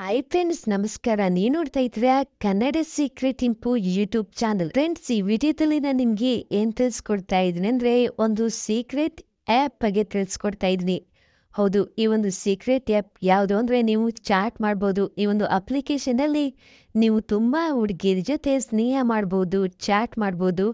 Hi friends, ನಮಸ್ಕಾರ. ನೀವು ನೋಡ್ತಾ ಇದ್ದೀರಾ Kannada secret info YouTube channel. Friends, ಈ ವಿಡಿಯೋದಲ್ಲಿ ನಾನು ನಿಮಗೆ ಏನು ತಿಳಿಸ್ಕೊಡ್ತಾ ಇದ್ದೀನಿ ಅಂದರೆ ಒಂದು ಸೀಕ್ರೆಟ್ ಆ್ಯಪ್ ಬಗ್ಗೆ ತಿಳಿಸ್ಕೊಡ್ತಾ ಇದ್ದೀನಿ. ಹೌದು, ಈ ಒಂದು ಸೀಕ್ರೆಟ್ ಆ್ಯಪ್ ಯಾವುದು ಅಂದರೆ ನೀವು ಚಾಟ್ ಮಾಡ್ಬೋದು. ಈ ಒಂದು ಅಪ್ಲಿಕೇಶನಲ್ಲಿ ನೀವು ತುಂಬ ಹುಡುಗಿಯರ ಜೊತೆ ಸ್ನೇಹ ಮಾಡ್ಬೋದು, ಚಾಟ್ ಮಾಡ್ಬೋದು,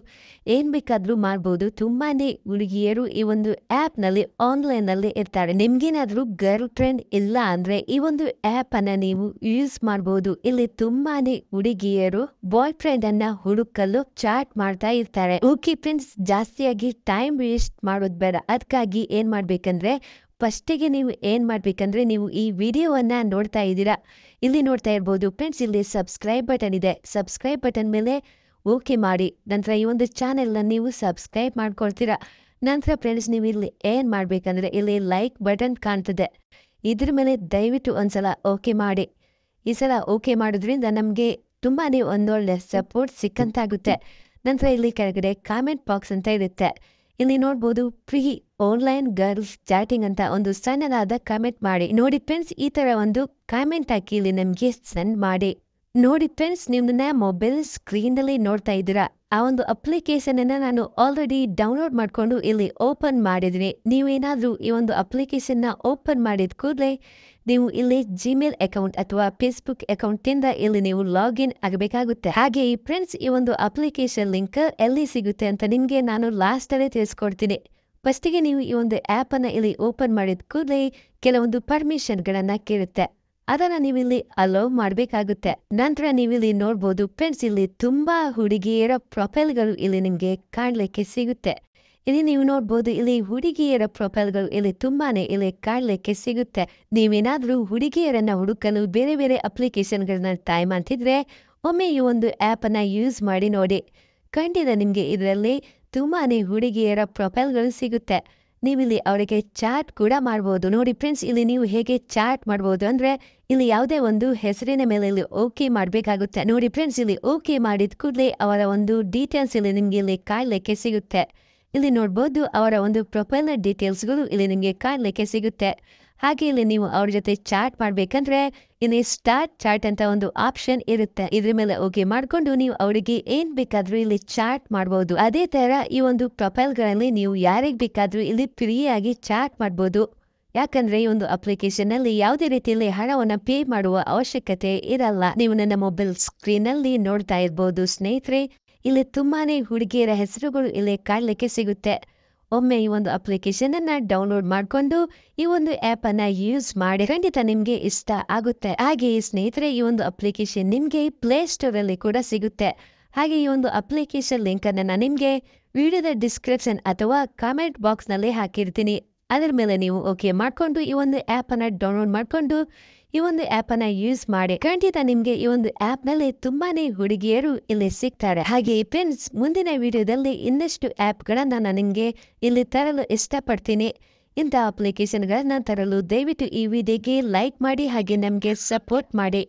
ಏನು ಬೇಕಾದರೂ ಮಾಡ್ಬೋದು. ತುಂಬಾ ಹುಡುಗಿಯರು ಈ ಒಂದು ಆ್ಯಪ್ನಲ್ಲಿ ಆನ್ಲೈನಲ್ಲಿ ಇರ್ತಾರೆ. ನಿಮ್ಗೇನಾದರೂ ಗರ್ಲ್ ಫ್ರೆಂಡ್ ಇಲ್ಲ ಅಂದರೆ ಈ ಒಂದು ಆ್ಯಪನ್ನು ನೀವು ಯೂಸ್ ಮಾಡ್ಬೋದು. ಇಲ್ಲಿ ತುಂಬಾ ಹುಡುಗಿಯರು ಬಾಯ್ ಫ್ರೆಂಡನ್ನು ಹುಡುಕಲು ಚಾಟ್ ಮಾಡ್ತಾ ಇರ್ತಾರೆ. ಓಕೆ ಫ್ರೆಂಡ್ಸ್, ಜಾಸ್ತಿಯಾಗಿ ಟೈಮ್ ವೇಸ್ಟ್ ಮಾಡೋದು ಬೇಡ. ಅದಕ್ಕಾಗಿ ಏನು ಮಾಡಬೇಕಂದ್ರೆ ಫಸ್ಟಿಗೆ ನೀವು ಏನು ಮಾಡಬೇಕಂದ್ರೆ ನೀವು ಈ ವಿಡಿಯೋವನ್ನು ನೋಡ್ತಾ ಇದ್ದೀರಾ, ಇಲ್ಲಿ ನೋಡ್ತಾ ಇರ್ಬೋದು ಫ್ರೆಂಡ್ಸ್. ಇಲ್ಲಿ ಸಬ್ಸ್ಕ್ರೈಬ್ ಬಟನ್ ಇದೆ. ಸಬ್ಸ್ಕ್ರೈಬ್ ಬಟನ್ ಮೇಲೆ ಓಕೆ ಮಾಡಿ. ನಂತರ ಈ ಒಂದು ಚಾನೆಲ್ನ ನೀವು ಸಬ್ಸ್ಕ್ರೈಬ್ ಮಾಡ್ಕೊಳ್ತೀರಾ. ನಂತರ ಫ್ರೆಂಡ್ಸ್, ನೀವು ಇಲ್ಲಿ ಏನು ಮಾಡಬೇಕಂದ್ರೆ ಇಲ್ಲಿ ಲೈಕ್ ಬಟನ್ ಕಾಣ್ತದೆ, ಇದ್ರ ಮೇಲೆ ದಯವಿಟ್ಟು ಒಂದ್ಸಲ ಓಕೆ ಮಾಡಿ. ಈ ಸಲ ಓಕೆ ಮಾಡೋದ್ರಿಂದ ನಮಗೆ ತುಂಬಾ ಒಂದೊಳ್ಳೆ ಸಪೋರ್ಟ್ ಸಿಕ್ಕಂತಾಗುತ್ತೆ. ನಂತರ ಇಲ್ಲಿ ಕೆಳಗಡೆ ಕಾಮೆಂಟ್ ಬಾಕ್ಸ್ ಅಂತ ಇರುತ್ತೆ. ಇಲ್ಲಿ ನೋಡ್ಬೋದು ಫ್ರೀ ಆನ್ಲೈನ್ ಗರ್ಲ್ಸ್ ಚಾಟಿಂಗ್ ಅಂತ ಒಂದು ಸಣ್ಣದಾದ ಕಾಮೆಂಟ್ ಮಾಡಿ. ನೋಡಿ ಫ್ರೆಂಡ್ಸ್, ಈ ಥರ ಒಂದು ಕಾಮೆಂಟ್ ಹಾಕಿ ಇಲ್ಲಿ ನಮಗೆ ಸೆಂಡ್ ಮಾಡಿ. ನೋಡಿ ಫ್ರೆಂಡ್ಸ್, ನಿಮ್ಮನ್ನ ಮೊಬೈಲ್ ಸ್ಕ್ರೀನಲ್ಲಿ ನೋಡ್ತಾ ಇದ್ದೀರಾ. ಆ ಒಂದು ಅಪ್ಲಿಕೇಶನನ್ನು ನಾನು ಆಲ್ರೆಡಿ ಡೌನ್ಲೋಡ್ ಮಾಡಿಕೊಂಡು ಇಲ್ಲಿ ಓಪನ್ ಮಾಡಿದ್ದೀನಿ. ನೀವೇನಾದರೂ ಈ ಒಂದು ಅಪ್ಲಿಕೇಶನ್ನ ಓಪನ್ ಮಾಡಿದ ಕೂಡಲೇ ನೀವು ಇಲ್ಲಿ ಜಿಮೇಲ್ ಅಕೌಂಟ್ ಅಥವಾ ಫೇಸ್ಬುಕ್ ಅಕೌಂಟಿಂದ ಇಲ್ಲಿ ನೀವು ಲಾಗಿನ್ ಆಗಬೇಕಾಗುತ್ತೆ. ಹಾಗೆ ಈ ಫ್ರೆಂಡ್ಸ್, ಈ ಒಂದು ಅಪ್ಲಿಕೇಶನ್ ಲಿಂಕ್ ಎಲ್ಲಿ ಸಿಗುತ್ತೆ ಅಂತ ನಿಮಗೆ ನಾನು ಲಾಸ್ಟಲ್ಲೇ ತಿಳಿಸ್ಕೊಡ್ತೀನಿ. ಫಸ್ಟಿಗೆ ನೀವು ಈ ಒಂದು ಆ್ಯಪನ್ನು ಇಲ್ಲಿ ಓಪನ್ ಮಾಡಿದ ಕೂಡಲೇ ಕೆಲವೊಂದು ಪರ್ಮಿಷನ್ಗಳನ್ನು ಕೇಳುತ್ತೆ. ಅದನ್ನು ನೀವಿಲ್ಲಿ ಅಲೋ ಮಾಡಬೇಕಾಗುತ್ತೆ. ನಂತರ ನೀವಿಲ್ಲಿ ನೋಡ್ಬೋದು ಫ್ರೆಂಡ್ಸ್, ಇಲ್ಲಿ ತುಂಬ ಹುಡುಗಿಯರ ಪ್ರೊಫೈಲ್ಗಳು ಇಲ್ಲಿ ನಿಮಗೆ ಕಾಣಲಿಕ್ಕೆ ಸಿಗುತ್ತೆ. ಇಲ್ಲಿ ನೀವು ನೋಡ್ಬೋದು, ಇಲ್ಲಿ ಹುಡುಗಿಯರ ಪ್ರೊಫೈಲ್ಗಳು ಇಲ್ಲಿ ತುಂಬಾನೇ ಇಲ್ಲಿ ಕಾಣಲಿಕ್ಕೆ ಸಿಗುತ್ತೆ. ನೀವೇನಾದರೂ ಹುಡುಗಿಯರನ್ನು ಹುಡುಕಲು ಬೇರೆ ಬೇರೆ ಅಪ್ಲಿಕೇಶನ್ಗಳನ್ನ ಟ್ರೈ ಮಾಡ್ತಿದ್ರೆ ಒಮ್ಮೆ ಈ ಒಂದು ಆ್ಯಪನ್ನು ಯೂಸ್ ಮಾಡಿ ನೋಡಿ. ಖಂಡಿತ ನಿಮಗೆ ಇದರಲ್ಲಿ ತುಂಬಾನೇ ಹುಡುಗಿಯರ ಪ್ರೊಫೈಲ್ಗಳು ಸಿಗುತ್ತೆ. ನೀವಿಲ್ಲಿ ಅವರಿಗೆ ಚಾಟ್ ಕೂಡ ಮಾಡ್ಬೋದು. ನೋಡಿ ಫ್ರೆಂಡ್ಸ್, ಇಲ್ಲಿ ನೀವು ಹೇಗೆ ಚಾಟ್ ಮಾಡ್ಬೋದು ಅಂದರೆ ಇಲ್ಲಿ ಯಾವುದೇ ಒಂದು ಹೆಸರಿನ ಮೇಲೆ ಇಲ್ಲಿ ಓಕೆ ಮಾಡಬೇಕಾಗುತ್ತೆ. ನೋಡಿ ಫ್ರೆಂಡ್ಸ್, ಇಲ್ಲಿ ಓಕೆ ಮಾಡಿದ ಕೂಡಲೇ ಅವರ ಒಂದು ಡೀಟೇಲ್ಸ್ ಇಲ್ಲಿ ನಿಮಗೆ ಇಲ್ಲಿ ಕಾಣಲಿಕ್ಕೆ ಸಿಗುತ್ತೆ. ಇಲ್ಲಿ ನೋಡ್ಬೋದು ಅವರ ಒಂದು ಪ್ರೊಫೈಲ್ನ ಡೀಟೇಲ್ಸ್ಗಳು ಇಲ್ಲಿ ನಿಮಗೆ ಕಾಣಲಿಕ್ಕೆ ಸಿಗುತ್ತೆ. ಹಾಗೆ ಇಲ್ಲಿ ನೀವು ಅವ್ರ ಜೊತೆ ಚಾಟ್ ಮಾಡಬೇಕಂದ್ರೆ ಇಲ್ಲಿ ಸ್ಟಾರ್ಟ್ ಚಾಟ್ ಅಂತ ಒಂದು ಆಪ್ಷನ್ ಇರುತ್ತೆ. ಇದ್ರ ಮೇಲೆ ಓಕೆ ಮಾಡಿಕೊಂಡು ನೀವು ಅವರಿಗೆ ಏನು ಬೇಕಾದರೂ ಇಲ್ಲಿ ಚಾಟ್ ಮಾಡ್ಬೋದು. ಅದೇ ಥರ ಈ ಒಂದು ಪ್ರೊಫೈಲ್ಗಳಲ್ಲಿ ನೀವು ಯಾರಿಗೆ ಬೇಕಾದರೂ ಇಲ್ಲಿ ಫ್ರೀಯಾಗಿ ಚಾಟ್ ಮಾಡ್ಬೋದು. ಯಾಕಂದರೆ ಈ ಒಂದು ಅಪ್ಲಿಕೇಶನ್ನಲ್ಲಿ ಯಾವುದೇ ರೀತಿಯಲ್ಲಿ ಹಣವನ್ನು ಪೇ ಮಾಡುವ ಅವಶ್ಯಕತೆ ಇರಲ್ಲ. ನೀವು ನನ್ನ ಮೊಬೈಲ್ ಸ್ಕ್ರೀನಲ್ಲಿ ನೋಡ್ತಾ ಇರ್ಬೋದು ಸ್ನೇಹಿತರೆ, ಇಲ್ಲಿ ತುಂಬಾನೇ ಹುಡುಗಿಯರ ಹೆಸರುಗಳು ಇಲ್ಲಿ ಕಾಣಲಿಕ್ಕೆ ಸಿಗುತ್ತೆ. ಒಮ್ಮೆ ಈ ಒಂದು ಅಪ್ಲಿಕೇಶನನ್ನು ಡೌನ್ಲೋಡ್ ಮಾಡಿಕೊಂಡು ಈ ಒಂದು ಆ್ಯಪನ್ನು ಯೂಸ್ ಮಾಡಿ. ಖಂಡಿತ ನಿಮಗೆ ಇಷ್ಟ ಆಗುತ್ತೆ. ಹಾಗೆ ಸ್ನೇಹಿತರೆ, ಈ ಒಂದು ಅಪ್ಲಿಕೇಶನ್ ನಿಮಗೆ ಪ್ಲೇಸ್ಟೋರಲ್ಲಿ ಕೂಡ ಸಿಗುತ್ತೆ. ಹಾಗೆ ಈ ಒಂದು ಅಪ್ಲಿಕೇಶನ್ ಲಿಂಕನ್ನು ನಾನು ನಿಮಗೆ ವಿಡಿಯೋದ ಡಿಸ್ಕ್ರಿಪ್ಷನ್ ಅಥವಾ ಕಾಮೆಂಟ್ ಬಾಕ್ಸ್ನಲ್ಲಿ ಹಾಕಿರ್ತೀನಿ. ಅದರ ಮೇಲೆ ನೀವು ಓಕೆ ಮಾಡಿಕೊಂಡು ಈ ಒಂದು ಆ್ಯಪನ್ನು ಡೌನ್ಲೋಡ್ ಮಾಡಿಕೊಂಡು ಈ ಒಂದು ಆ್ಯಪನ್ನು ಯೂಸ್ ಮಾಡಿ. ಖಂಡಿತ ನಿಮಗೆ ಈ ಒಂದು ಆ್ಯಪ್ನಲ್ಲಿ ತುಂಬಾನೇ ಹುಡುಗಿಯರು ಇಲ್ಲಿ ಸಿಗ್ತಾರೆ. ಹಾಗೆ ಫ್ರೆಂಡ್ಸ್, ಮುಂದಿನ ವಿಡಿಯೋದಲ್ಲಿ ಇನ್ನಷ್ಟು ಆ್ಯಪ್ಗಳನ್ನು ನಾನು ನಿಮಗೆ ಇಲ್ಲಿ ತರಲು ಇಷ್ಟಪಡ್ತೀನಿ. ಇಂಥ ಅಪ್ಲಿಕೇಶನ್ಗಳನ್ನು ತರಲು ದಯವಿಟ್ಟು ಈ ವಿಡಿಯೋಗೆ ಲೈಕ್ ಮಾಡಿ ಹಾಗೆ ನಮಗೆ ಸಪೋರ್ಟ್ ಮಾಡಿ.